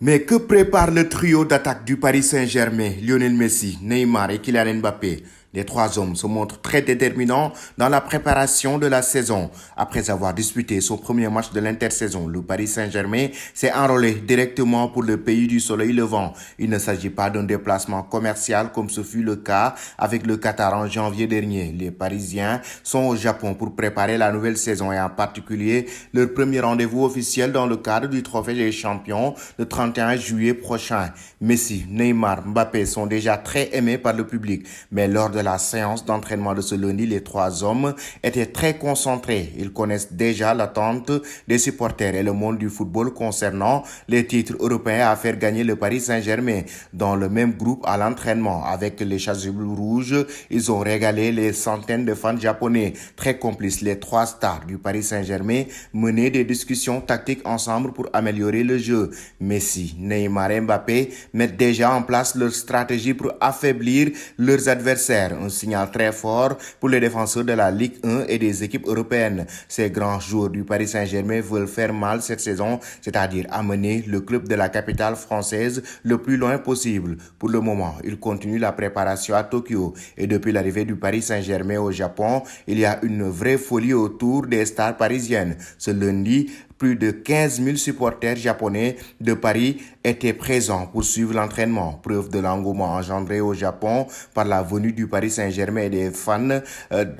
Mais que prépare le trio d'attaque du Paris Saint-Germain, Lionel Messi, Neymar et Kylian Mbappé? Les trois hommes se montrent très déterminants dans la préparation de la saison. Après avoir disputé son premier match de l'intersaison, le Paris Saint-Germain s'est enrôlé directement pour le pays du soleil levant. Il ne s'agit pas d'un déplacement commercial comme ce fut le cas avec le Qatar en janvier dernier. Les Parisiens sont au Japon pour préparer la nouvelle saison et en particulier leur premier rendez-vous officiel dans le cadre du Trophée des Champions le 31 juillet prochain. Messi, Neymar, Mbappé sont déjà très aimés par le public, mais lors de la séance d'entraînement de ce lundi, les trois hommes étaient très concentrés. Ils connaissent déjà l'attente des supporters et le monde du football concernant les titres européens à faire gagner le Paris Saint-Germain. Dans le même groupe à l'entraînement avec les Chasubles rouges, ils ont régalé les centaines de fans japonais. Très complices, les trois stars du Paris Saint-Germain menaient des discussions tactiques ensemble pour améliorer le jeu. Messi, Neymar et Mbappé mettent déjà en place leur stratégie pour affaiblir leurs adversaires. Un signal très fort pour les défenseurs de la Ligue 1 et des équipes européennes. Ces grands joueurs du Paris Saint-Germain veulent faire mal cette saison, c'est-à-dire amener le club de la capitale française le plus loin possible. Pour le moment, ils continuent la préparation à Tokyo. Et depuis l'arrivée du Paris Saint-Germain au Japon, il y a une vraie folie autour des stars parisiennes. Ce lundi, plus de 15 000 supporters japonais de Paris étaient présents pour suivre l'entraînement. Preuve de l'engouement engendré au Japon par la venue du Paris Saint-Germain et des fans.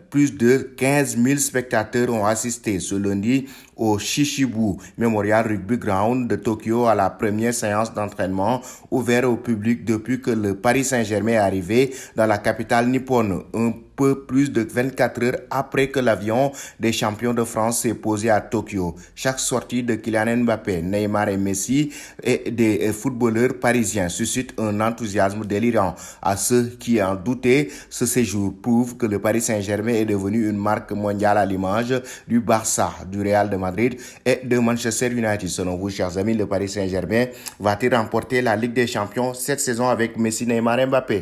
Plus de 15 000 spectateurs ont assisté ce lundi au Shishibu Memorial Rugby Ground de Tokyo à la première séance d'entraînement ouverte au public depuis que le Paris Saint-Germain est arrivé dans la capitale nippone. Un peu plus de 24 heures après que l'avion des champions de France s'est posé à Tokyo. Chaque sortie de Kylian Mbappé, Neymar et Messi et des footballeurs parisiens suscite un enthousiasme délirant. À ceux qui en doutaient, ce séjour prouve que le Paris Saint-Germain est devenu une marque mondiale à l'image du Barça, du Real de Madrid et de Manchester United. Selon vous, chers amis, le Paris Saint-Germain va-t-il remporter la Ligue des Champions cette saison avec Messi, Neymar et Mbappé?